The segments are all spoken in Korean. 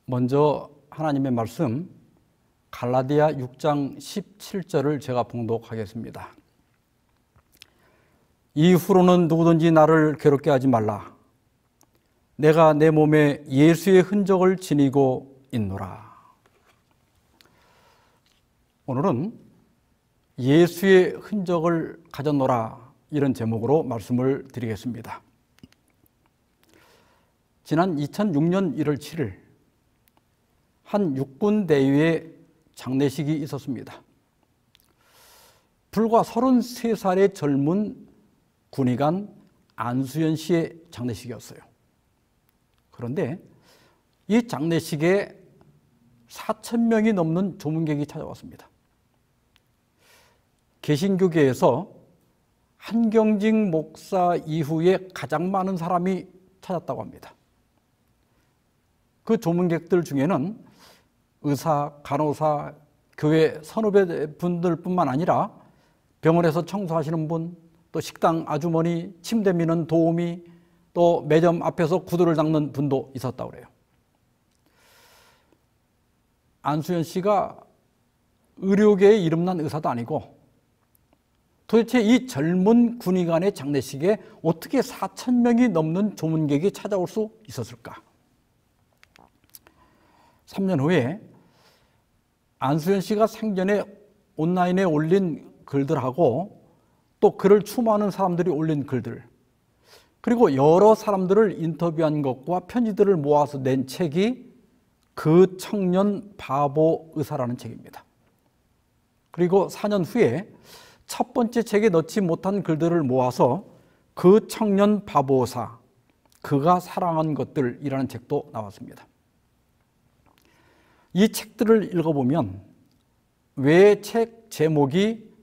먼저 하나님의 말씀 갈라디아 6장 17절을 제가 봉독하겠습니다. 이후로는 누구든지 나를 괴롭게 하지 말라. 내가 내 몸에 예수의 흔적을 지니고 있노라. 오늘은 예수의 흔적을 가졌노라, 이런 제목으로 말씀을 드리겠습니다. 지난 2006년 1월 7일 한 육군 대위의 장례식이 있었습니다. 불과 33살의 젊은 군의관 안수연 씨의 장례식이었어요. 그런데 이 장례식에 4,000명이 넘는 조문객이 찾아왔습니다. 개신교계에서 한경직 목사 이후에 가장 많은 사람이 찾았다고 합니다. 그 조문객들 중에는 의사, 간호사, 교회 선후배 분들뿐만 아니라 병원에서 청소하시는 분, 또 식당 아주머니, 침대 미는 도우미, 또 매점 앞에서 구두를 닦는 분도 있었다고 그래요. 안수연 씨가 의료계에 이름난 의사도 아니고 도대체 이 젊은 군의관의 장례식에 어떻게 4,000명이 넘는 조문객이 찾아올 수 있었을까? 3년 후에 안수연 씨가 생전에 온라인에 올린 글들하고 또 그를 추모하는 사람들이 올린 글들, 그리고 여러 사람들을 인터뷰한 것과 편지들을 모아서 낸 책이 그 청년 바보 의사라는 책입니다. 그리고 4년 후에 첫 번째 책에 넣지 못한 글들을 모아서 그 청년 바보 의사, 그가 사랑한 것들이라는 책도 나왔습니다. 이 책들을 읽어보면 왜 책 제목이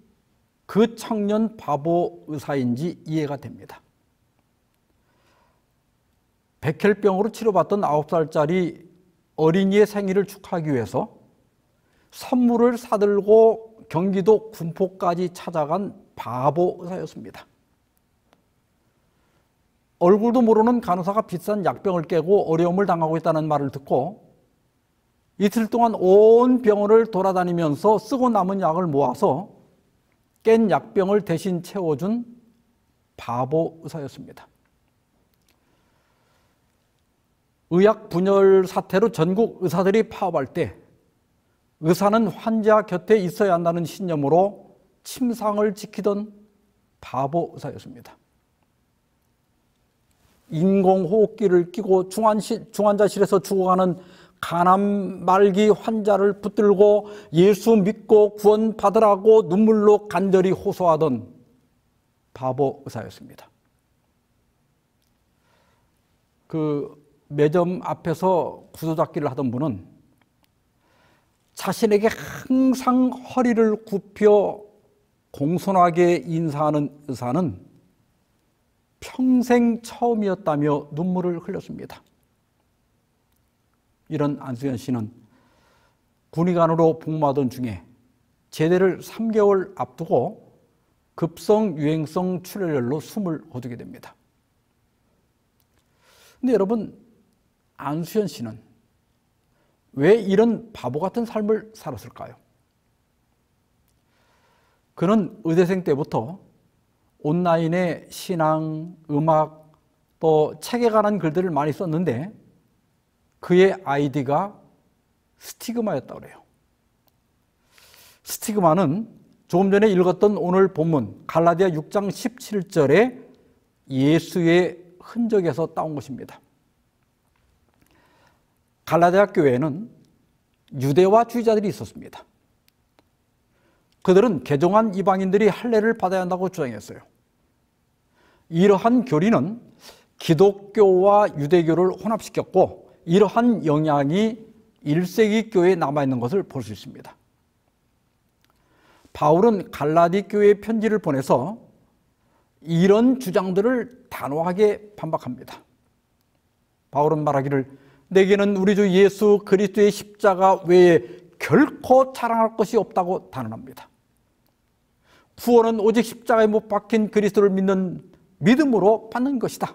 그 청년 바보 의사인지 이해가 됩니다. 백혈병으로 치료받던 9살짜리 어린이의 생일을 축하하기 위해서 선물을 사들고 경기도 군포까지 찾아간 바보 의사였습니다. 얼굴도 모르는 간호사가 비싼 약병을 깨고 어려움을 당하고 있다는 말을 듣고 이틀 동안 온 병원을 돌아다니면서 쓰고 남은 약을 모아서 깬 약병을 대신 채워준 바보 의사였습니다. 의약 분열 사태로 전국 의사들이 파업할 때 의사는 환자 곁에 있어야 한다는 신념으로 침상을 지키던 바보 의사였습니다. 인공호흡기를 끼고 중환자실에서 죽어가는 간암 말기 환자를 붙들고 예수 믿고 구원받으라고 눈물로 간절히 호소하던 바보 의사였습니다. 그 매점 앞에서 구두닦기를 하던 분은 자신에게 항상 허리를 굽혀 공손하게 인사하는 의사는 평생 처음이었다며 눈물을 흘렸습니다. 이런 안수연 씨는 군의관으로 복무하던 중에 제대를 3개월 앞두고 급성 유행성 출혈열로 숨을 거두게 됩니다. 근데 여러분, 안수연 씨는 왜 이런 바보 같은 삶을 살았을까요? 그는 의대생 때부터 온라인에 신앙, 음악, 또 책에 관한 글들을 많이 썼는데 그의 아이디가 스티그마였다고 그래요. 스티그마는 조금 전에 읽었던 오늘 본문 갈라디아 6장 17절에 예수의 흔적에서 따온 것입니다. 갈라디아 교회에는 유대와주의자들이 있었습니다. 그들은 개종한 이방인들이 할례를 받아야 한다고 주장했어요. 이러한 교리는 기독교와 유대교를 혼합시켰고 이러한 영향이 1세기 교회에 남아있는 것을 볼 수 있습니다. 바울은 갈라디 교회에 편지를 보내서 이런 주장들을 단호하게 반박합니다. 바울은 말하기를 내게는 우리 주 예수 그리스도의 십자가 외에 결코 자랑할 것이 없다고 단언합니다. 구원은 오직 십자가에 못 박힌 그리스도를 믿는 믿음으로 받는 것이다.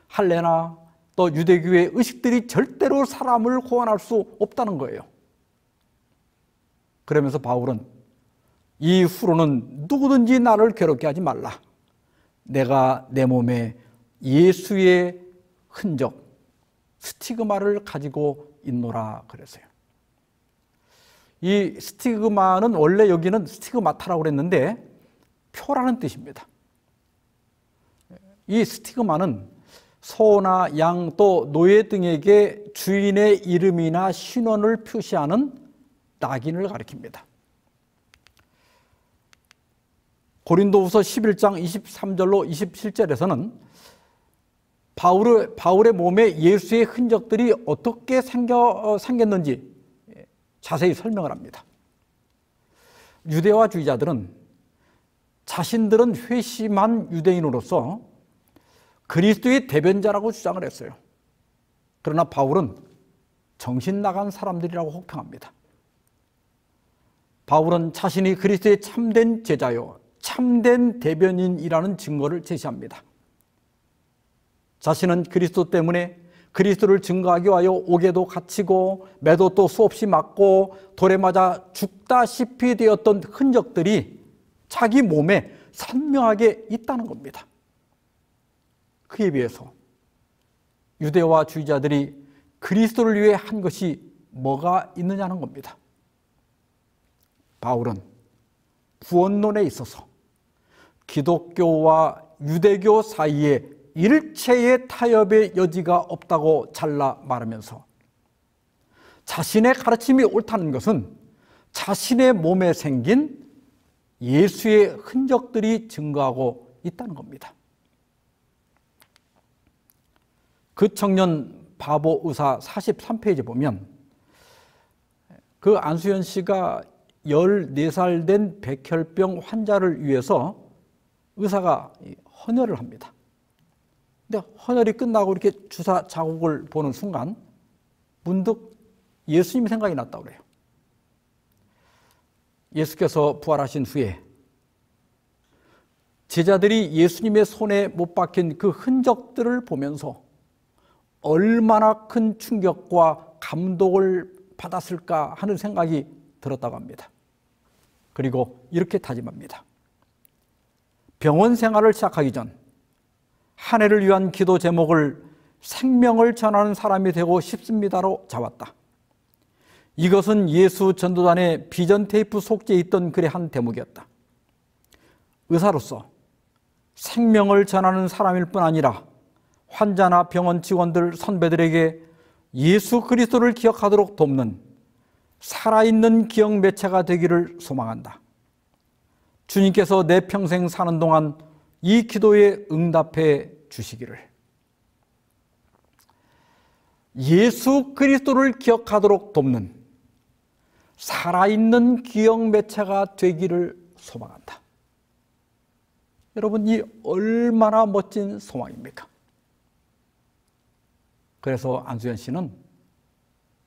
할례나 또 유대교의 의식들이 절대로 사람을 구원할 수 없다는 거예요. 그러면서 바울은 이후로는 누구든지 나를 괴롭게 하지 말라. 내가 내 몸에 예수의 흔적, 스티그마를 가지고 있노라 그랬어요. 이 스티그마는 원래 여기는 스티그마타라고 그랬는데 표라는 뜻입니다. 이 스티그마는 소나 양 또 노예 등에게 주인의 이름이나 신원을 표시하는 낙인을 가리킵니다. 고린도후서 11장 23절로 27절에서는 바울의 몸에 예수의 흔적들이 어떻게 생겼는지 자세히 설명을 합니다. 유대화주의자들은 자신들은 회심한 유대인으로서 그리스도의 대변자라고 주장을 했어요. 그러나 바울은 정신 나간 사람들이라고 혹평합니다. 바울은 자신이 그리스도의 참된 제자요, 참된 대변인이라는 증거를 제시합니다. 자신은 그리스도 때문에 그리스도를 증거하기 위하여 옥에도 갇히고 매도 또 수없이 맞고 돌에 맞아 죽다시피 되었던 흔적들이 자기 몸에 선명하게 있다는 겁니다. 그에 비해서 유대화주의자들이 그리스도를 위해 한 것이 뭐가 있느냐는 겁니다. 바울은 구원론에 있어서 기독교와 유대교 사이에 일체의 타협의 여지가 없다고 잘라 말하면서 자신의 가르침이 옳다는 것은 자신의 몸에 생긴 예수의 흔적들이 증거하고 있다는 겁니다. 그 청년 바보 의사 43페이지 보면 그 안수현 씨가 14살 된 백혈병 환자를 위해서 의사가 헌혈을 합니다. 근데 헌혈이 끝나고 이렇게 주사 자국을 보는 순간 문득 예수님이 생각이 났다고 그래요. 예수께서 부활하신 후에 제자들이 예수님의 손에 못 박힌 그 흔적들을 보면서 얼마나 큰 충격과 감동을 받았을까 하는 생각이 들었다고 합니다. 그리고 이렇게 다짐합니다. 병원 생활을 시작하기 전 한 해를 위한 기도 제목을 생명을 전하는 사람이 되고 싶습니다로 잡았다. 이것은 예수 전도단의 비전 테이프 속지에 있던 글의 한 대목이었다. 의사로서 생명을 전하는 사람일 뿐 아니라 환자나 병원 직원들, 선배들에게 예수 그리스도를 기억하도록 돕는 살아있는 기억 매체가 되기를 소망한다. 주님께서 내 평생 사는 동안 이 기도에 응답해 주시기를. 예수 그리스도를 기억하도록 돕는 살아있는 기억 매체가 되기를 소망한다. 여러분, 이 얼마나 멋진 소망입니까? 그래서 안수현 씨는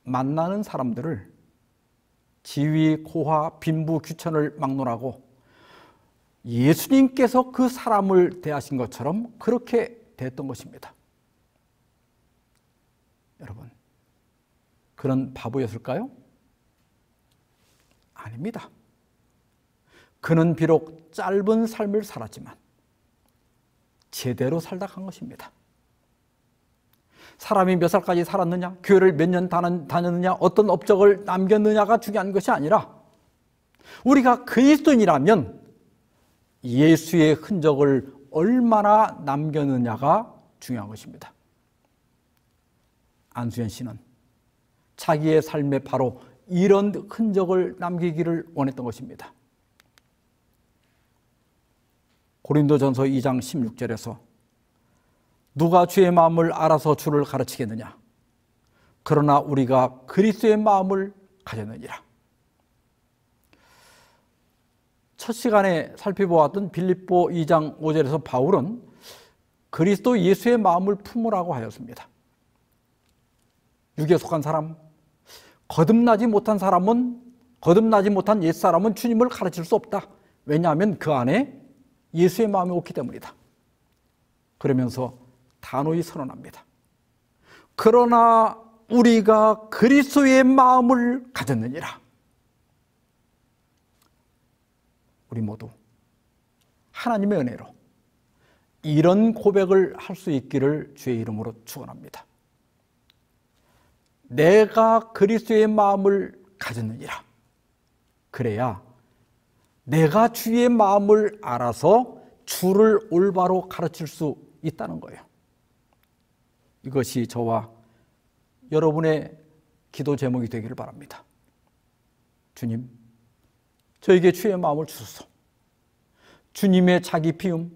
만나는 사람들을 지위, 고화, 빈부, 귀천을 막론하고 예수님께서 그 사람을 대하신 것처럼 그렇게 대했던 것입니다. 여러분, 그런 바보였을까요? 아닙니다. 그는 비록 짧은 삶을 살았지만 제대로 살다 간 것입니다. 사람이 몇 살까지 살았느냐, 교회를 몇 년 다녔느냐, 어떤 업적을 남겼느냐가 중요한 것이 아니라 우리가 그리스도인이라면 예수의 흔적을 얼마나 남겼느냐가 중요한 것입니다. 안수현 씨는 자기의 삶에 바로 이런 흔적을 남기기를 원했던 것입니다. 고린도전서 2장 16절에서 누가 주의 마음을 알아서 주를 가르치겠느냐? 그러나 우리가 그리스도의 마음을 가졌느니라. 첫 시간에 살펴보았던 빌립보 2장 5절에서 바울은 그리스도 예수의 마음을 품으라고 하였습니다. 육에 속한 사람, 거듭나지 못한 옛사람은 주님을 가르칠 수 없다. 왜냐하면 그 안에 예수의 마음이 없기 때문이다. 그러면서 단호히 선언합니다. 그러나 우리가 그리스도의 마음을 가졌느니라. 우리 모두 하나님의 은혜로 이런 고백을 할 수 있기를 주의 이름으로 축원합니다. 내가 그리스도의 마음을 가졌느니라. 그래야 내가 주의 마음을 알아서 주를 올바로 가르칠 수 있다는 거예요. 이것이 저와 여러분의 기도 제목이 되기를 바랍니다. 주님, 저에게 주의 마음을 주소서. 주님의 자기 비움,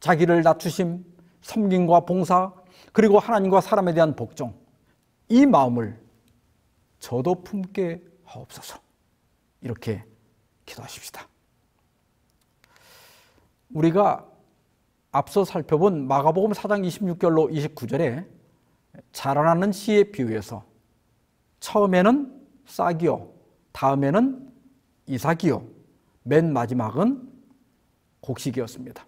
자기를 낮추심, 섬김과 봉사, 그리고 하나님과 사람에 대한 복종, 이 마음을 저도 품게 하옵소서. 이렇게 기도하십시다. 우리가 앞서 살펴본 마가복음 4장 26절로 29절에 자라나는 씨의 비유에서 처음에는 싹이요, 다음에는 이삭이요, 맨 마지막은 곡식이었습니다.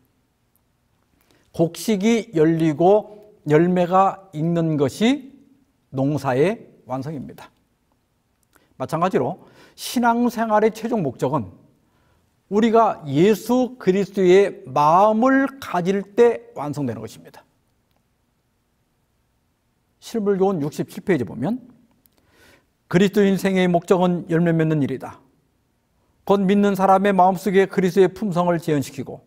곡식이 열리고 열매가 익는 것이 농사의 완성입니다. 마찬가지로 신앙생활의 최종 목적은 우리가 예수 그리스도의 마음을 가질 때 완성되는 것입니다. 실물교훈 67페이지 보면 그리스도인 생애의 목적은 열매 맺는 일이다. 곧 믿는 사람의 마음속에 그리스도의 품성을 재현시키고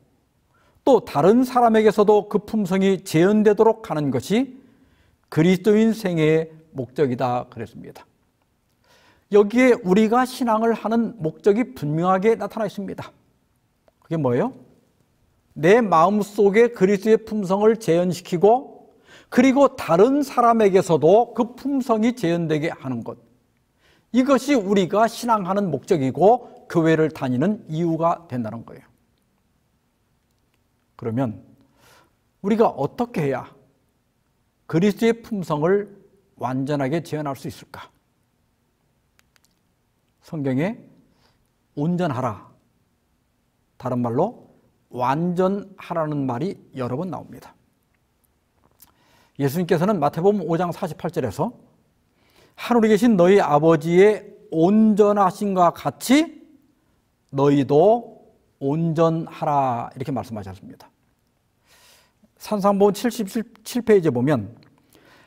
또 다른 사람에게서도 그 품성이 재현되도록 하는 것이 그리스도인 생애의 목적이다 그랬습니다. 여기에 우리가 신앙을 하는 목적이 분명하게 나타나 있습니다. 그게 뭐예요? 내 마음속에 그리스도의 품성을 재현시키고 그리고 다른 사람에게서도 그 품성이 재현되게 하는 것. 이것이 우리가 신앙하는 목적이고 교회를 다니는 이유가 된다는 거예요. 그러면 우리가 어떻게 해야 그리스도의 품성을 완전하게 재현할 수 있을까? 성경에 온전하라, 다른 말로 완전하라는 말이 여러 번 나옵니다. 예수님께서는 마태복음 5장 48절에서 하늘에 계신 너희 아버지의 온전하심과 같이 너희도 온전하라 이렇게 말씀하셨습니다. 산상보음 77페이지에 보면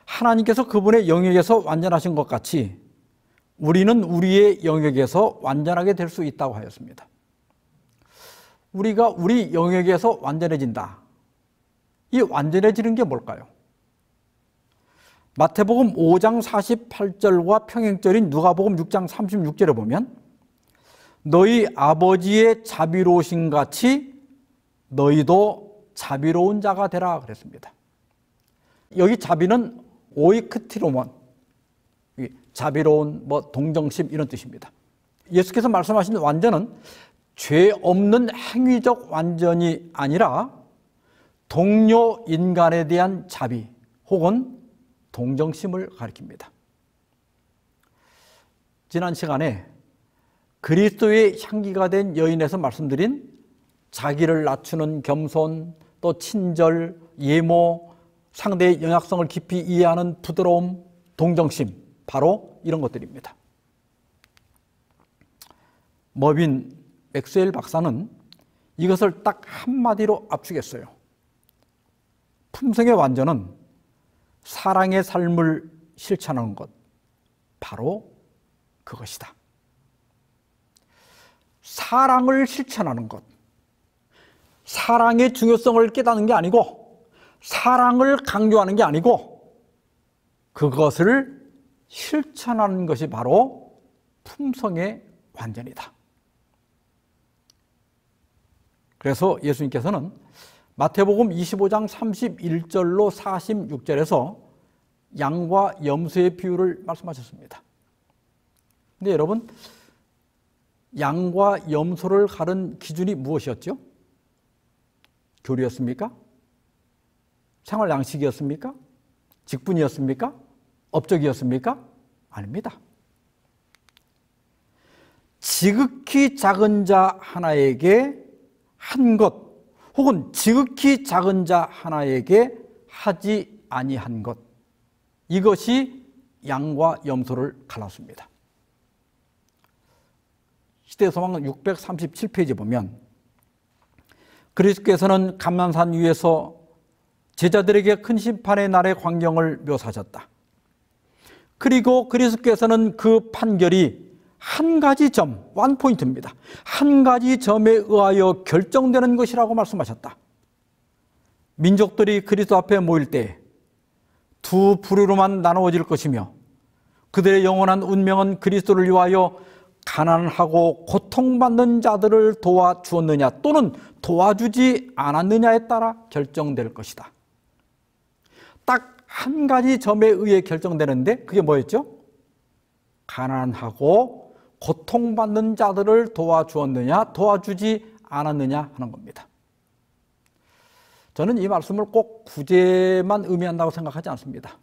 하나님께서 그분의 영역에서 완전하신 것 같이 우리는 우리의 영역에서 완전하게 될 수 있다고 하였습니다. 우리가 우리 영역에서 완전해진다. 이 완전해지는 게 뭘까요? 마태복음 5장 48절과 평행절인 누가복음 6장 36절에 보면 너희 아버지의 자비로우신 같이 너희도 자비로운 자가 되라 그랬습니다. 여기 자비는 오이크티로몬, 자비로운 동정심 이런 뜻입니다. 예수께서 말씀하신 완전은 죄 없는 행위적 완전이 아니라 동료 인간에 대한 자비 혹은 동정심을 가리킵니다. 지난 시간에 그리스도의 향기가 된 여인에서 말씀드린 자기를 낮추는 겸손, 또 친절, 예모, 상대의 연약성을 깊이 이해하는 부드러움, 동정심, 바로 이런 것들입니다. 머빈 맥스웰 박사는 이것을 딱 한마디로 압축했어요. 품성의 완전은 사랑의 삶을 실천하는 것, 바로 그것이다. 사랑을 실천하는 것, 사랑의 중요성을 깨닫는 게 아니고 사랑을 강조하는 게 아니고 그것을 실천하는 것이 바로 품성의 완전이다. 그래서 예수님께서는 마태복음 25장 31절로 46절에서 양과 염소의 비유를 말씀하셨습니다. 근데 여러분, 양과 염소를 가른 기준이 무엇이었죠? 교리였습니까? 생활 양식이었습니까? 직분이었습니까? 업적이었습니까? 아닙니다. 지극히 작은 자 하나에게 한 것, 혹은 지극히 작은 자 하나에게 하지 아니한 것, 이것이 양과 염소를 갈랐습니다. 시대소망 637페이지 보면 그리스도께서는 감람산 위에서 제자들에게 큰 심판의 날의 광경을 묘사하셨다. 그리고 그리스도께서는 그 판결이 한 가지 점, 원포인트입니다. 한 가지 점에 의하여 결정되는 것이라고 말씀하셨다. 민족들이 그리스도 앞에 모일 때 두 부류로만 나누어질 것이며 그들의 영원한 운명은 그리스도를 위하여 가난하고 고통받는 자들을 도와주었느냐 또는 도와주지 않았느냐에 따라 결정될 것이다. 딱 한 가지 점에 의해 결정되는데 그게 뭐였죠? 가난하고 고통받는 자들을 도와주었느냐 도와주지 않았느냐 하는 겁니다. 저는 이 말씀을 꼭 구제만 의미한다고 생각하지 않습니다.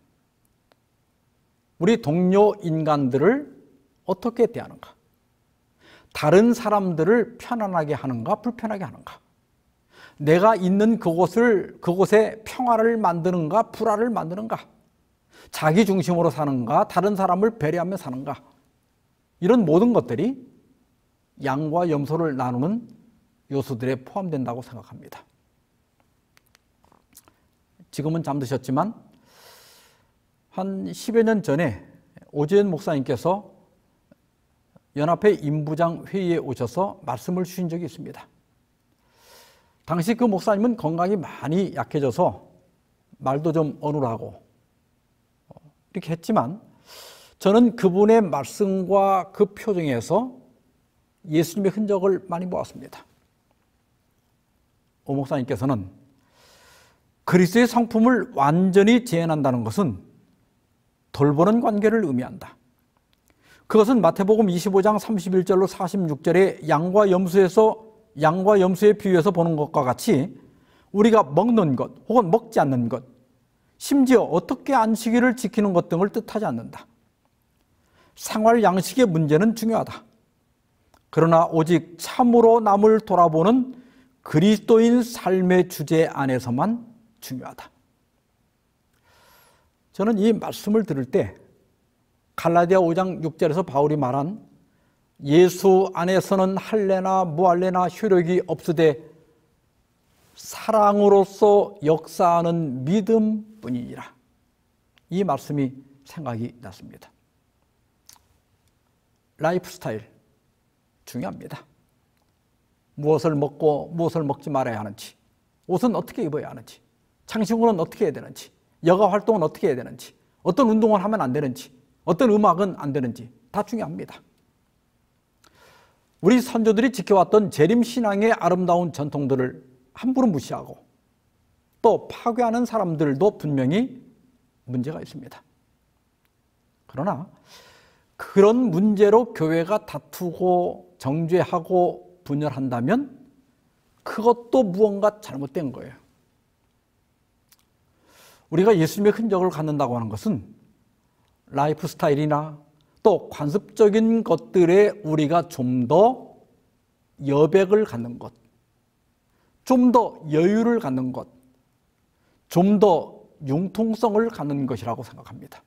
우리 동료 인간들을 어떻게 대하는가? 다른 사람들을 편안하게 하는가, 불편하게 하는가? 내가 있는 그곳에 평화를 만드는가, 불화를 만드는가? 자기 중심으로 사는가, 다른 사람을 배려하며 사는가? 이런 모든 것들이 양과 염소를 나누는 요소들에 포함된다고 생각합니다. 지금은 잠드셨지만 한 10여 년 전에 오재현 목사님께서 연합회 임부장 회의에 오셔서 말씀을 주신 적이 있습니다. 당시 그 목사님은 건강이 많이 약해져서 말도 좀 어눌하고 이렇게 했지만 저는 그분의 말씀과 그 표정에서 예수님의 흔적을 많이 보았습니다. 오 목사님께서는 그리스도의 성품을 완전히 재현한다는 것은 돌보는 관계를 의미한다. 그것은 마태복음 25장 31절로 46절에 양과 염소의 비유에서 보는 것과 같이 우리가 먹는 것 혹은 먹지 않는 것, 심지어 어떻게 안식일을 지키는 것 등을 뜻하지 않는다. 생활 양식의 문제는 중요하다. 그러나 오직 참으로 남을 돌아보는 그리스도인 삶의 주제 안에서만 중요하다. 저는 이 말씀을 들을 때 갈라디아 5장 6절에서 바울이 말한 예수 안에서는 할례나 무할례나 효력이 없으되 사랑으로서 역사하는 믿음뿐이니라. 이 말씀이 생각이 났습니다. 라이프 스타일 중요합니다. 무엇을 먹고 무엇을 먹지 말아야 하는지, 옷은 어떻게 입어야 하는지, 창식으로는 어떻게 해야 되는지, 여가 활동은 어떻게 해야 되는지, 어떤 운동을 하면 안 되는지, 어떤 음악은 안 되는지 다 중요합니다. 우리 선조들이 지켜왔던 재림신앙의 아름다운 전통들을 함부로 무시하고 또 파괴하는 사람들도 분명히 문제가 있습니다. 그러나 그런 문제로 교회가 다투고 정죄하고 분열한다면 그것도 무언가 잘못된 거예요. 우리가 예수님의 흔적을 갖는다고 하는 것은 라이프 스타일이나 또 관습적인 것들에 우리가 좀 더 여백을 갖는 것, 좀 더 여유를 갖는 것, 좀 더 융통성을 갖는 것이라고 생각합니다.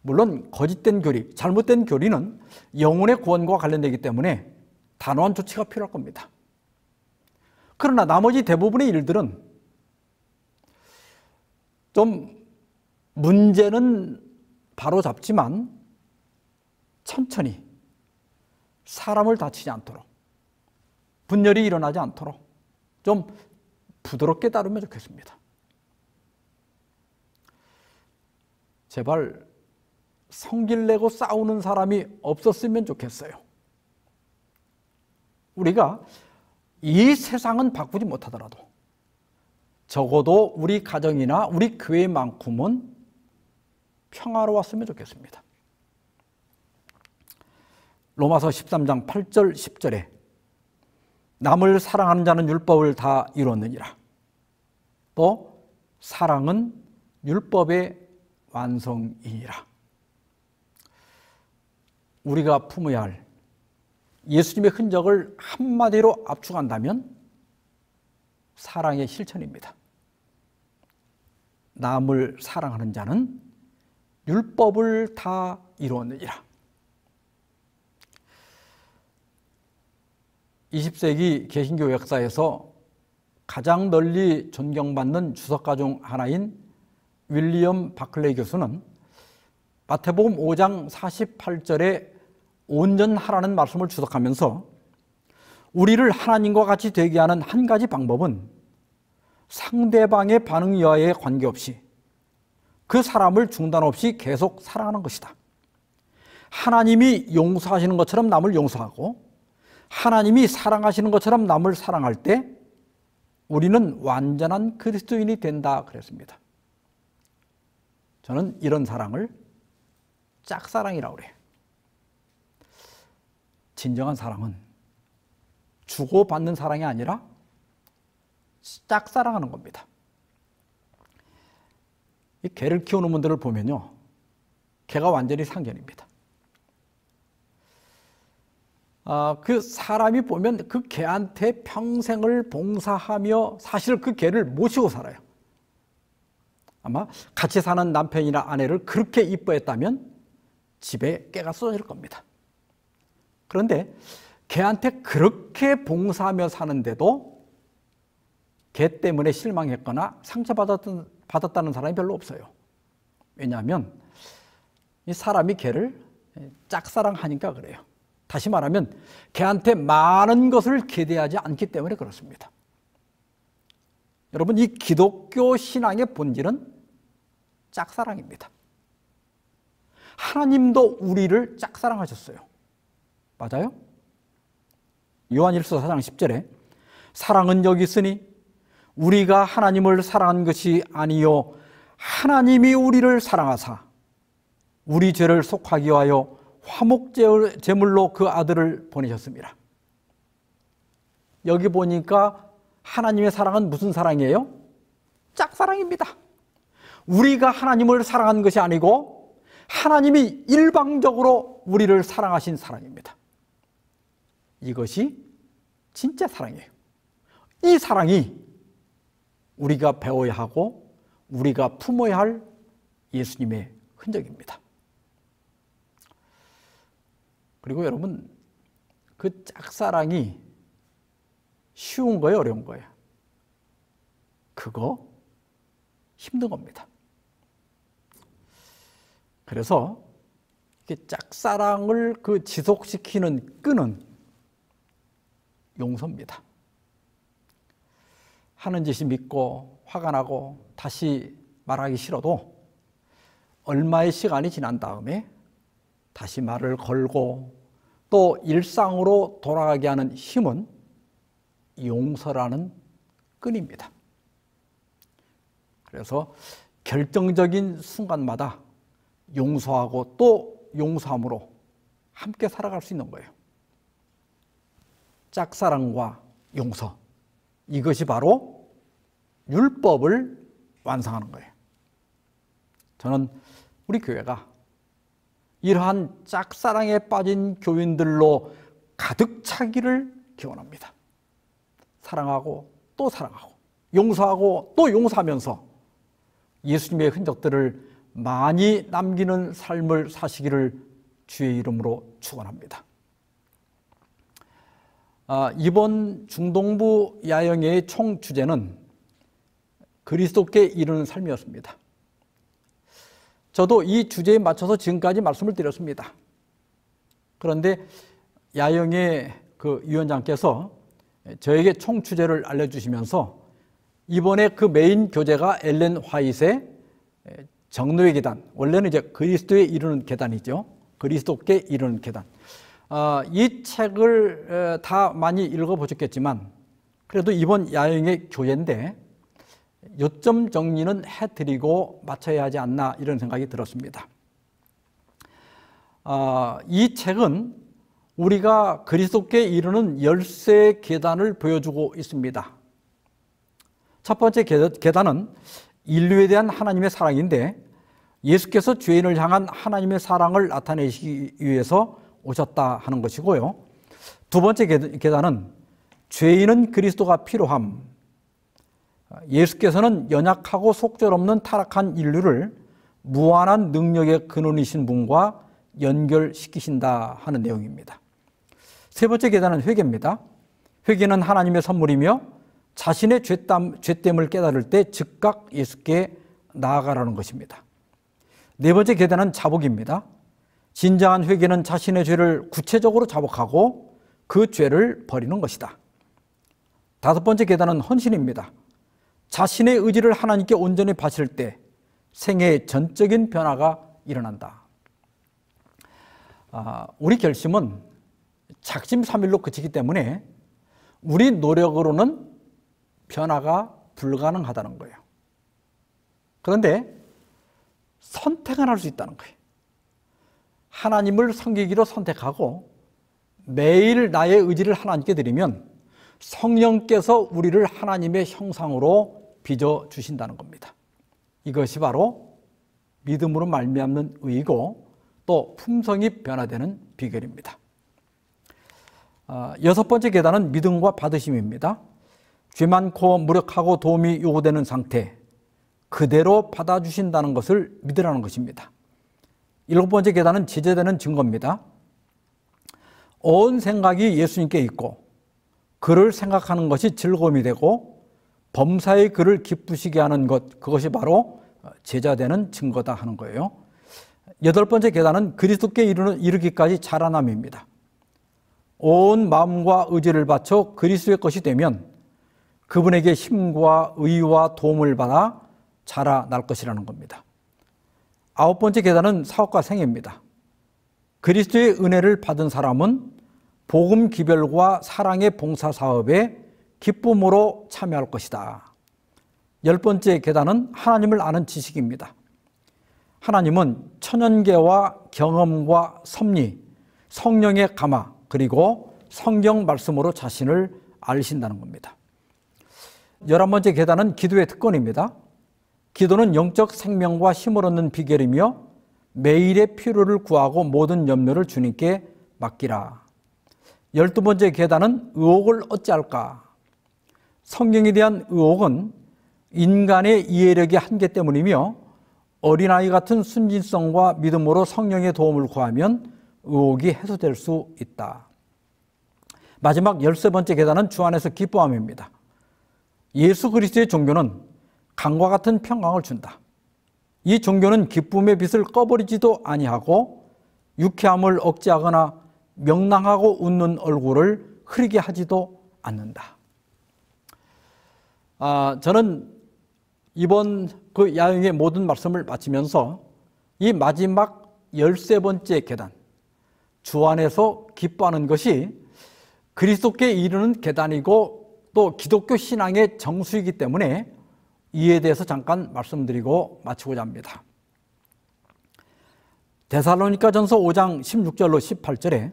물론 거짓된 교리, 잘못된 교리는 영혼의 구원과 관련되기 때문에 단호한 조치가 필요할 겁니다. 그러나 나머지 대부분의 일들은 좀 문제는 바로 잡지만 천천히 사람을 다치지 않도록, 분열이 일어나지 않도록 좀 부드럽게 다루면 좋겠습니다. 제발 성질 내고 싸우는 사람이 없었으면 좋겠어요. 우리가 이 세상은 바꾸지 못하더라도 적어도 우리 가정이나 우리 교회만큼은 평화로웠으면 좋겠습니다. 로마서 13장 8절 10절에 남을 사랑하는 자는 율법을 다 이뤘느니라. 또 사랑은 율법의 완성이니라. 우리가 품어야 할 예수님의 흔적을 한마디로 압축한다면 사랑의 실천입니다. 남을 사랑하는 자는 율법을 다 이루었느니라. 20세기 개신교 역사에서 가장 널리 존경받는 주석가 중 하나인 윌리엄 바클레이 교수는 마태복음 5장 48절에 온전하라는 말씀을 주석하면서 우리를 하나님과 같이 되게 하는 한 가지 방법은 상대방의 반응 여하에 관계없이 그 사람을 중단 없이 계속 사랑하는 것이다. 하나님이 용서하시는 것처럼 남을 용서하고 하나님이 사랑하시는 것처럼 남을 사랑할 때 우리는 완전한 그리스도인이 된다 그랬습니다. 저는 이런 사랑을 짝사랑이라고 그래요. 진정한 사랑은 주고받는 사랑이 아니라 짝사랑하는 겁니다. 이 개를 키우는 분들을 보면요, 개가 완전히 상견입니다. 그 사람이 보면 그 개한테 평생을 봉사하며 사실 그 개를 모시고 살아요. 아마 같이 사는 남편이나 아내를 그렇게 이뻐했다면 집에 깨가 쏟아질 겁니다. 그런데 개한테 그렇게 봉사하며 사는데도 개 때문에 실망했거나 상처받았다는 사람이 별로 없어요. 왜냐하면 이 사람이 개를 짝사랑하니까 그래요. 다시 말하면 개한테 많은 것을 기대하지 않기 때문에 그렇습니다. 여러분, 이 기독교 신앙의 본질은 짝사랑입니다. 하나님도 우리를 짝사랑하셨어요. 맞아요? 요한일서 4장 10절에 사랑은 여기 있으니 우리가 하나님을 사랑한 것이 아니요 하나님이 우리를 사랑하사 우리 죄를 속하기 위하여 화목제물로 그 아들을 보내셨습니다. 여기 보니까 하나님의 사랑은 무슨 사랑이에요? 짝사랑입니다. 우리가 하나님을 사랑한 것이 아니고 하나님이 일방적으로 우리를 사랑하신 사랑입니다. 이것이 진짜 사랑이에요. 이 사랑이 우리가 배워야 하고 우리가 품어야 할 예수님의 흔적입니다. 그리고 여러분, 그 짝사랑이 쉬운 거예요, 어려운 거예요? 그거 힘든 겁니다. 그래서 짝사랑을 지속시키는 끈은 용서입니다. 하는 짓이 밉고 화가 나고 다시 말하기 싫어도 얼마의 시간이 지난 다음에 다시 말을 걸고 또 일상으로 돌아가게 하는 힘은 용서라는 끈입니다. 그래서 결정적인 순간마다 용서하고 또 용서함으로 함께 살아갈 수 있는 거예요. 짝사랑과 용서, 이것이 바로 율법을 완성하는 거예요. 저는 우리 교회가 이러한 짝사랑에 빠진 교인들로 가득 차기를 기원합니다. 사랑하고 또 사랑하고 용서하고 또 용서하면서 예수님의 흔적들을 많이 남기는 삶을 사시기를 주의 이름으로 축원합니다. 이번 중동부 야영회의 총 주제는 그리스도께 이르는 삶이었습니다. 저도 이 주제에 맞춰서 지금까지 말씀을 드렸습니다. 그런데 야영회 위원장께서 저에게 총 주제를 알려주시면서 이번에 그 메인 교재가 엘렌 화이트의 정노의 계단, 원래는 이제 그리스도에 이르는 계단이죠. 그리스도께 이르는 계단. 이 책을 다 많이 읽어보셨겠지만 그래도 이번 야영의 교재인데 요점 정리는 해드리고 마쳐야 하지 않나 이런 생각이 들었습니다. 이 책은 우리가 그리스도께 이르는 10세 계단을 보여주고 있습니다. 첫 번째 계단은 인류에 대한 하나님의 사랑인데 예수께서 죄인을 향한 하나님의 사랑을 나타내시기 위해서 오셨다 하는 것이고요. 두 번째 계단은 죄인은 그리스도가 필요함, 예수께서는 연약하고 속절없는 타락한 인류를 무한한 능력의 근원이신 분과 연결시키신다 하는 내용입니다. 세 번째 계단은 회개입니다. 회개는 하나님의 선물이며 자신의 죄됨을 깨달을 때 즉각 예수께 나아가라는 것입니다. 네 번째 계단은 자복입니다. 진정한 회개는 자신의 죄를 구체적으로 자복하고 그 죄를 버리는 것이다. 다섯 번째 계단은 헌신입니다. 자신의 의지를 하나님께 온전히 바칠 때 생애의 전적인 변화가 일어난다. 우리 결심은 작심삼일로 그치기 때문에 우리 노력으로는 변화가 불가능하다는 거예요. 그런데 선택은 할 수 있다는 거예요. 하나님을 섬기기로 선택하고 매일 나의 의지를 하나님께 드리면 성령께서 우리를 하나님의 형상으로 빚어주신다는 겁니다. 이것이 바로 믿음으로 말미암는 의이고 또 품성이 변화되는 비결입니다. 여섯 번째 계단은 믿음과 받으심입니다. 죄 많고 무력하고 도움이 요구되는 상태 그대로 받아주신다는 것을 믿으라는 것입니다. 일곱 번째 계단은 제재되는 증거입니다. 온 생각이 예수님께 있고 그를 생각하는 것이 즐거움이 되고 범사의 그를 기쁘시게 하는 것 그것이 바로 제자되는 증거다 하는 거예요. 여덟 번째 계단은 그리스도께 이르기까지 자라남입니다. 온 마음과 의지를 바쳐 그리스도의 것이 되면 그분에게 힘과 의와 도움을 받아 자라날 것이라는 겁니다. 아홉 번째 계단은 사역과 생애입니다. 그리스도의 은혜를 받은 사람은 복음 기별과 사랑의 봉사 사업에 기쁨으로 참여할 것이다. 열 번째 계단은 하나님을 아는 지식입니다. 하나님은 천연계와 경험과 섭리, 성령의 감화 그리고 성경 말씀으로 자신을 알리신다는 겁니다. 11번째 계단은 기도의 특권입니다. 기도는 영적 생명과 힘을 얻는 비결이며 매일의 필요를 구하고 모든 염려를 주님께 맡기라. 12번째 계단은 의혹을 어찌할까? 성경에 대한 의혹은 인간의 이해력의 한계 때문이며 어린아이 같은 순진성과 믿음으로 성령의 도움을 구하면 의혹이 해소될 수 있다. 마지막 13번째 계단은 주 안에서 기뻐함입니다. 예수 그리스도의 종교는 강과 같은 평강을 준다. 이 종교는 기쁨의 빛을 꺼버리지도 아니하고 유쾌함을 억제하거나 명랑하고 웃는 얼굴을 흐리게 하지도 않는다. 저는 이번 그 야영의 모든 말씀을 마치면서 이 마지막 13번째 계단, 주 안에서 기뻐하는 것이 그리스도께 이르는 계단이고 또 기독교 신앙의 정수이기 때문에 이에 대해서 잠깐 말씀드리고 마치고자 합니다. 데살로니가전서 5장 16절로 18절에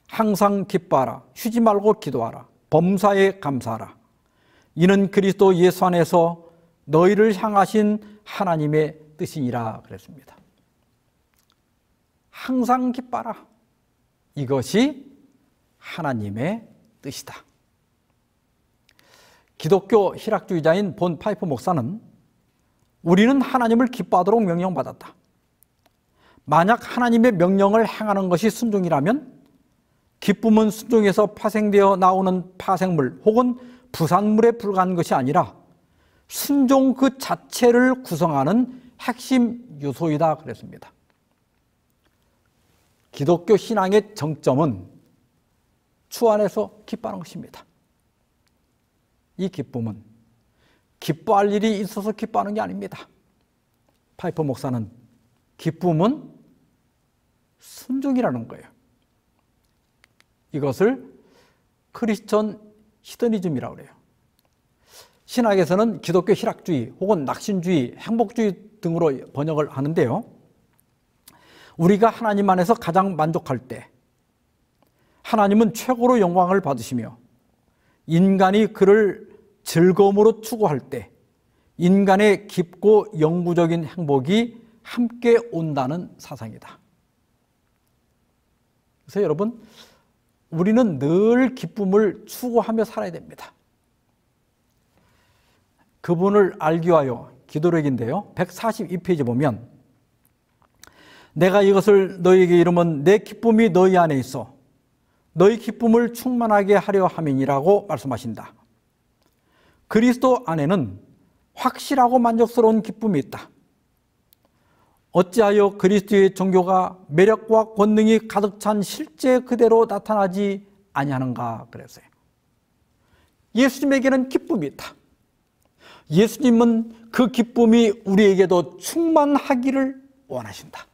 항상 기뻐하라, 쉬지 말고 기도하라, 범사에 감사하라. 이는 그리스도 예수 안에서 너희를 향하신 하나님의 뜻이니라 그랬습니다. 항상 기뻐하라. 이것이 하나님의 뜻이다. 기독교 희락주의자인 본 파이퍼 목사는 우리는 하나님을 기뻐하도록 명령받았다. 만약 하나님의 명령을 행하는 것이 순종이라면 기쁨은 순종에서 파생되어 나오는 파생물 혹은 부산물에 불과한 것이 아니라 순종 그 자체를 구성하는 핵심 요소이다 그랬습니다. 기독교 신앙의 정점은 주 안에서 기뻐하는 것입니다. 이 기쁨은 기뻐할 일이 있어서 기뻐하는 게 아닙니다. 파이퍼 목사는 기쁨은 순종이라는 거예요. 이것을 크리스천 히더니즘이라고 그래요. 신학에서는 기독교 희락주의 혹은 낙신주의, 행복주의 등으로 번역을 하는데요. 우리가 하나님 안에서 가장 만족할 때 하나님은 최고로 영광을 받으시며 인간이 그를 즐거움으로 추구할 때 인간의 깊고 영구적인 행복이 함께 온다는 사상이다. 그래서 여러분, 우리는 늘 기쁨을 추구하며 살아야 됩니다. 그분을 알기 위하여 기도록인데요. 142페이지 보면 내가 이것을 너희에게 이르면 내 기쁨이 너희 안에 있어 너희 기쁨을 충만하게 하려 함이니라고 말씀하신다. 그리스도 안에는 확실하고 만족스러운 기쁨이 있다. 어찌하여 그리스도의 종교가 매력과 권능이 가득 찬 실제 그대로 나타나지 아니하는가 그랬어요. 예수님에게는 기쁨이 있다. 예수님은 그 기쁨이 우리에게도 충만하기를 원하신다.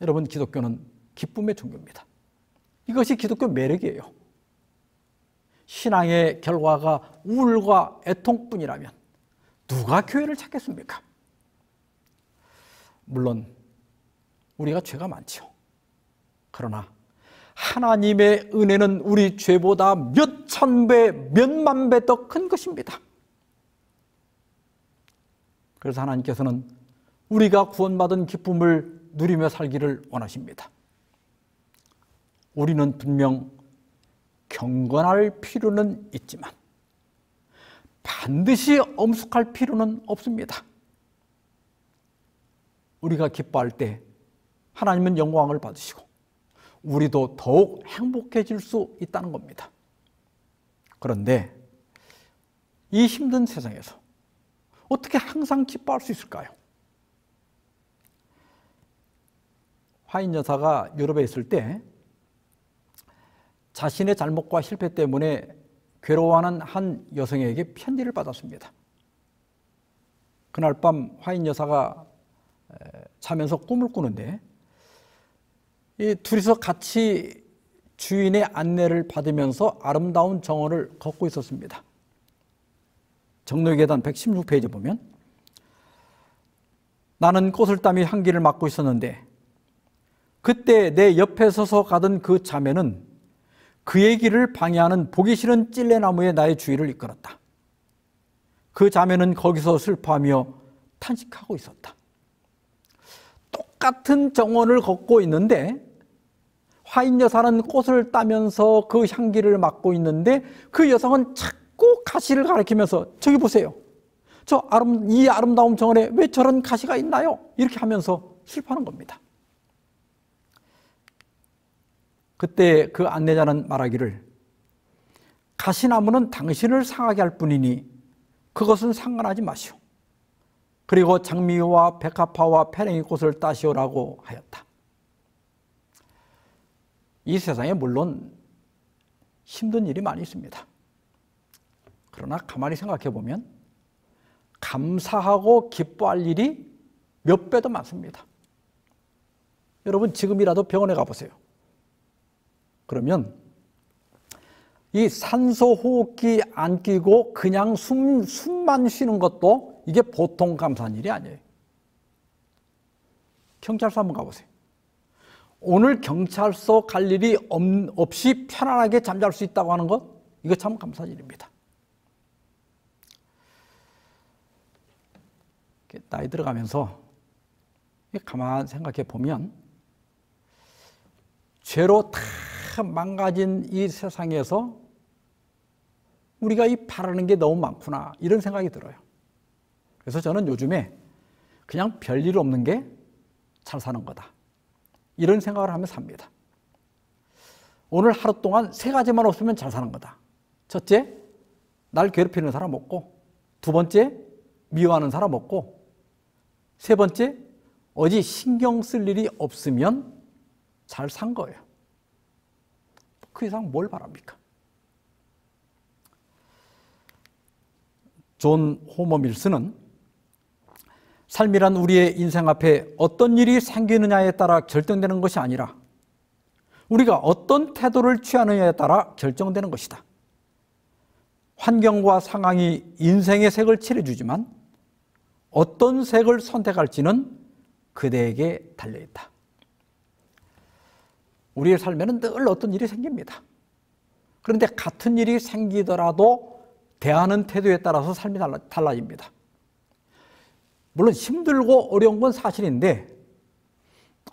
여러분, 기독교는 기쁨의 종교입니다. 이것이 기독교 매력이에요. 신앙의 결과가 우울과 애통뿐이라면 누가 교회를 찾겠습니까? 물론 우리가 죄가 많죠. 그러나 하나님의 은혜는 우리 죄보다 몇천 배, 몇만 배 더 큰 것입니다. 그래서 하나님께서는 우리가 구원받은 기쁨을 누리며 살기를 원하십니다. 우리는 분명 경건할 필요는 있지만 반드시 엄숙할 필요는 없습니다. 우리가 기뻐할 때 하나님은 영광을 받으시고 우리도 더욱 행복해질 수 있다는 겁니다. 그런데 이 힘든 세상에서 어떻게 항상 기뻐할 수 있을까요? 화인 여사가 유럽에 있을 때 자신의 잘못과 실패 때문에 괴로워하는 한 여성에게 편지를 받았습니다. 그날 밤 화인 여사가 자면서 꿈을 꾸는데 이 둘이서 같이 주인의 안내를 받으면서 아름다운 정원을 걷고 있었습니다. 정로계단 116페이지 보면 나는 꽃을 따며 향기를 맡고 있었는데 그때 내 옆에 서서 가던 그 자매는 그의 길을 방해하는 보기 싫은 찔레나무에 나의 주의를 이끌었다. 그 자매는 거기서 슬퍼하며 탄식하고 있었다. 똑같은 정원을 걷고 있는데 화인 여사는 꽃을 따면서 그 향기를 맡고 있는데 그 여성은 자꾸 가시를 가리키면서 저기 보세요. 이 아름다운 정원에 왜 저런 가시가 있나요? 이렇게 하면서 슬퍼하는 겁니다. 그때 그 안내자는 말하기를 가시나무는 당신을 상하게 할 뿐이니 그것은 상관하지 마시오. 그리고 장미와 백합화와 페랭이 꽃을 따시오라고 하였다. 이 세상에 물론 힘든 일이 많이 있습니다. 그러나 가만히 생각해 보면 감사하고 기뻐할 일이 몇 배 더 많습니다. 여러분 지금이라도 병원에 가보세요. 그러면 이 산소호흡기 안 끼고 그냥 숨만 쉬는 것도 이게 보통 감사한 일이 아니에요. 경찰서 한번 가보세요. 오늘 경찰서 갈 일이 없이 편안하게 잠잘 수 있다고 하는 것, 이거 참 감사한 일입니다. 나이 들어가면서 가만히 생각해 보면 죄로 다 망가진 이 세상에서 우리가 이 바라는 게 너무 많구나 이런 생각이 들어요. 그래서 저는 요즘에 그냥 별일 없는 게 잘 사는 거다 이런 생각을 하며 삽니다. 오늘 하루 동안 세 가지만 없으면 잘 사는 거다. 첫째, 날 괴롭히는 사람 없고, 두 번째, 미워하는 사람 없고, 세 번째, 어디 신경 쓸 일이 없으면 잘 산 거예요. 그 이상 뭘 바랍니까? 존 호머 밀스는 삶이란 우리의 인생 앞에 어떤 일이 생기느냐에 따라 결정되는 것이 아니라 우리가 어떤 태도를 취하느냐에 따라 결정되는 것이다. 환경과 상황이 인생의 색을 칠해주지만 어떤 색을 선택할지는 그대에게 달려있다. 우리의 삶에는 늘 어떤 일이 생깁니다. 그런데 같은 일이 생기더라도 대하는 태도에 따라서 삶이 달라집니다. 물론 힘들고 어려운 건 사실인데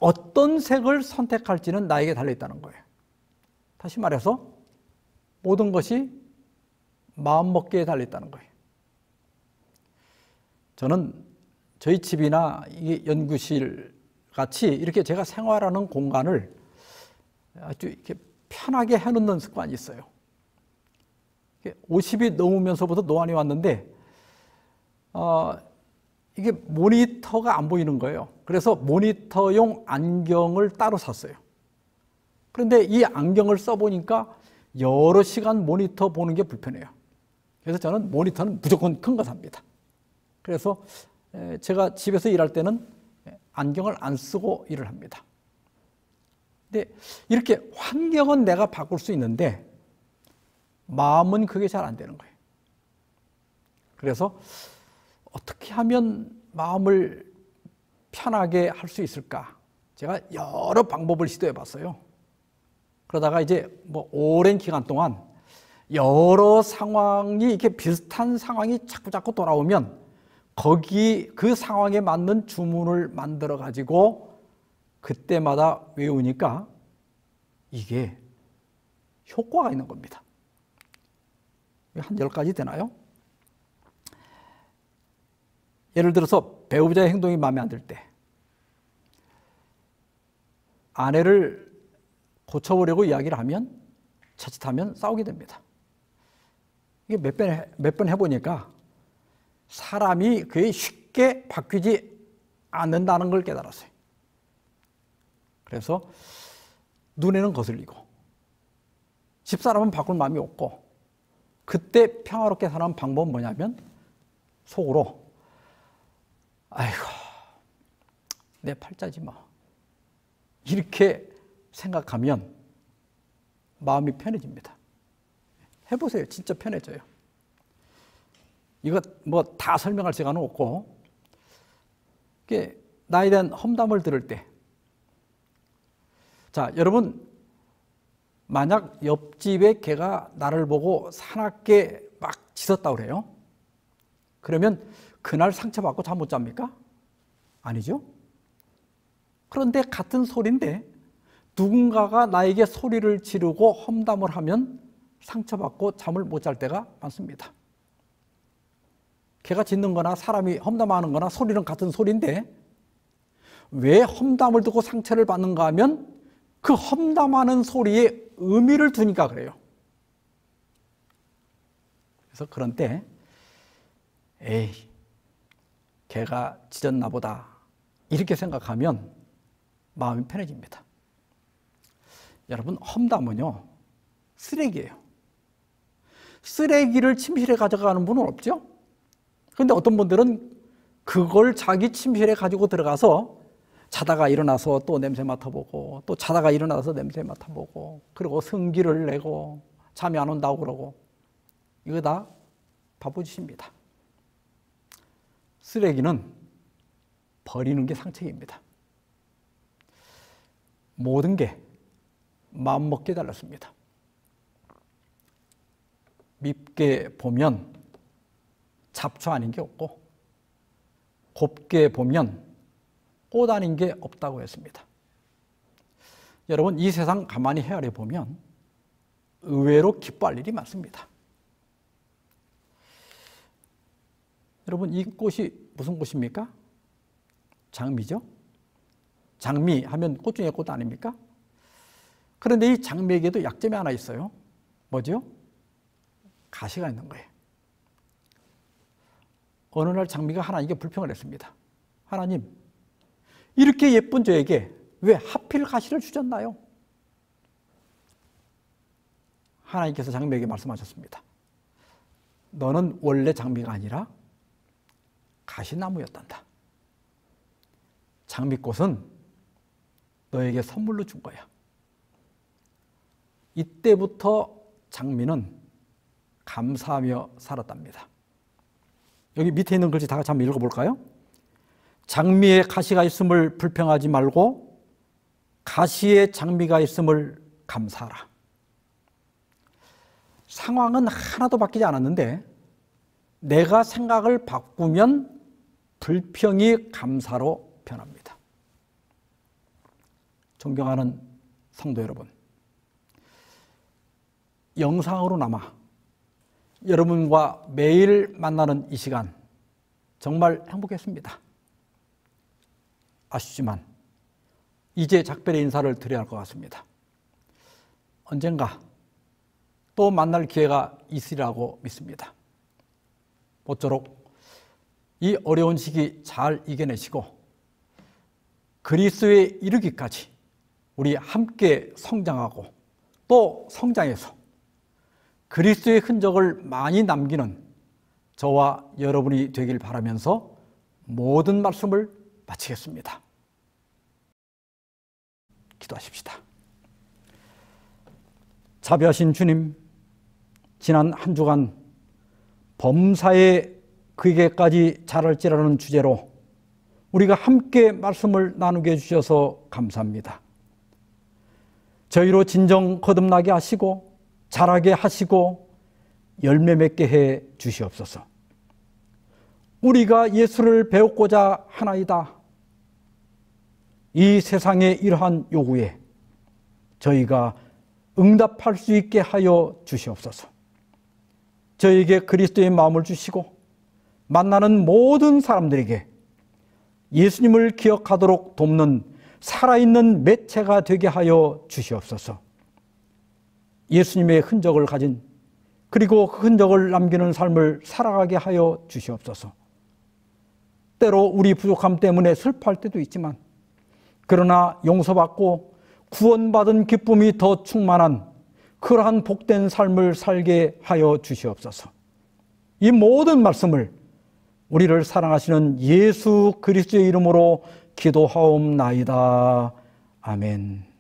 어떤 색을 선택할지는 나에게 달려있다는 거예요. 다시 말해서 모든 것이 마음먹기에 달려있다는 거예요. 저는 저희 집이나 이 연구실 같이 이렇게 제가 생활하는 공간을 아주 이렇게 편하게 해놓는 습관이 있어요. 50이 넘으면서부터 노안이 왔는데 이게 모니터가 안 보이는 거예요. 그래서 모니터용 안경을 따로 샀어요. 그런데 이 안경을 써보니까 여러 시간 모니터 보는 게 불편해요. 그래서 저는 모니터는 무조건 큰 거 삽니다. 그래서 제가 집에서 일할 때는 안경을 안 쓰고 일을 합니다. 근데 이렇게 환경은 내가 바꿀 수 있는데 마음은 그게 잘 안 되는 거예요. 그래서 어떻게 하면 마음을 편하게 할 수 있을까? 제가 여러 방법을 시도해 봤어요. 그러다가 이제 뭐 오랜 기간 동안 여러 상황이 이렇게 비슷한 상황이 자꾸 돌아오면 거기 그 상황에 맞는 주문을 만들어 가지고 그때마다 외우니까 이게 효과가 있는 겁니다. 한 10가지 되나요? 예를 들어서 배우자의 행동이 마음에 안 들 때 아내를 고쳐보려고 이야기를 하면 자칫하면 싸우게 됩니다. 이게 몇 번 해보니까 사람이 그게 쉽게 바뀌지 않는다는 걸 깨달았어요. 그래서 눈에는 거슬리고 집사람은 바꿀 마음이 없고 그때 평화롭게 사는 방법은 뭐냐면 속으로 아이고 내 팔자지 뭐 이렇게 생각하면 마음이 편해집니다. 해보세요. 진짜 편해져요. 이거 뭐 다 설명할 시간은 없고 나에 대한 험담을 들을 때 자, 여러분 만약 옆집의 개가 나를 보고 사납게 막 짖었다고 그래요. 그러면 그날 상처받고 잠 못 잡니까? 아니죠. 그런데 같은 소리인데 누군가가 나에게 소리를 지르고 험담을 하면 상처받고 잠을 못 잘 때가 많습니다. 개가 짖는 거나 사람이 험담하는 거나 소리는 같은 소리인데 왜 험담을 듣고 상처를 받는가 하면 그 험담하는 소리에 의미를 두니까 그래요. 그래서 그런 때 에이 개가 짖었나 보다 이렇게 생각하면 마음이 편해집니다. 여러분 험담은요 쓰레기예요. 쓰레기를 침실에 가져가는 분은 없죠? 그런데 어떤 분들은 그걸 자기 침실에 가지고 들어가서 자다가 일어나서 또 냄새 맡아보고 또 자다가 일어나서 냄새 맡아보고 그리고 성기를 내고 잠이 안 온다고 그러고 이거 다 바보짓입니다. 쓰레기는 버리는 게 상책입니다. 모든 게 마음먹기에 달렸습니다. 밉게 보면 잡초 아닌 게 없고 곱게 보면 꽃 아닌 게 없다고 했습니다. 여러분 이 세상 가만히 헤아려 보면 의외로 기뻐할 일이 많습니다. 여러분 이 꽃이 무슨 꽃입니까? 장미죠. 장미 하면 꽃 중에 꽃 아닙니까? 그런데 이 장미에게도 약점이 하나 있어요. 뭐죠? 가시가 있는 거예요. 어느 날 장미가 하나님께 불평을 했습니다. 하나님, 이렇게 예쁜 저에게 왜 하필 가시를 주셨나요? 하나님께서 장미에게 말씀하셨습니다. 너는 원래 장미가 아니라 가시나무였단다. 장미꽃은 너에게 선물로 준 거야. 이때부터 장미는 감사하며 살았답니다. 여기 밑에 있는 글씨 다 같이 한번 읽어볼까요? 장미에 가시가 있음을 불평하지 말고 가시에 장미가 있음을 감사하라. 상황은 하나도 바뀌지 않았는데 내가 생각을 바꾸면 불평이 감사로 변합니다. 존경하는 성도 여러분, 영상으로나마 여러분과 매일 만나는 이 시간 정말 행복했습니다. 아쉽지만 이제 작별의 인사를 드려야 할 것 같습니다. 언젠가 또 만날 기회가 있으리라고 믿습니다. 모쪼록 이 어려운 시기 잘 이겨내시고 그리스도에 이르기까지 우리 함께 성장하고 또 성장해서 그리스도의 흔적을 많이 남기는 저와 여러분이 되길 바라면서 모든 말씀을 마치겠습니다. 기도하십시다. 자비하신 주님, 지난 한 주간 범사에 그에게까지 자랄지라는 주제로 우리가 함께 말씀을 나누게 해주셔서 감사합니다. 저희로 진정 거듭나게 하시고 자라게 하시고 열매 맺게 해 주시옵소서. 우리가 예수를 배우고자 하나이다. 이 세상의 이러한 요구에 저희가 응답할 수 있게 하여 주시옵소서. 저희에게 그리스도의 마음을 주시고 만나는 모든 사람들에게 예수님을 기억하도록 돕는 살아있는 매체가 되게 하여 주시옵소서. 예수님의 흔적을 가진 그리고 그 흔적을 남기는 삶을 살아가게 하여 주시옵소서. 때로 우리 부족함 때문에 슬퍼할 때도 있지만 그러나 용서받고 구원받은 기쁨이 더 충만한 그러한 복된 삶을 살게 하여 주시옵소서. 이 모든 말씀을 우리를 사랑하시는 예수 그리스도의 이름으로 기도하옵나이다. 아멘.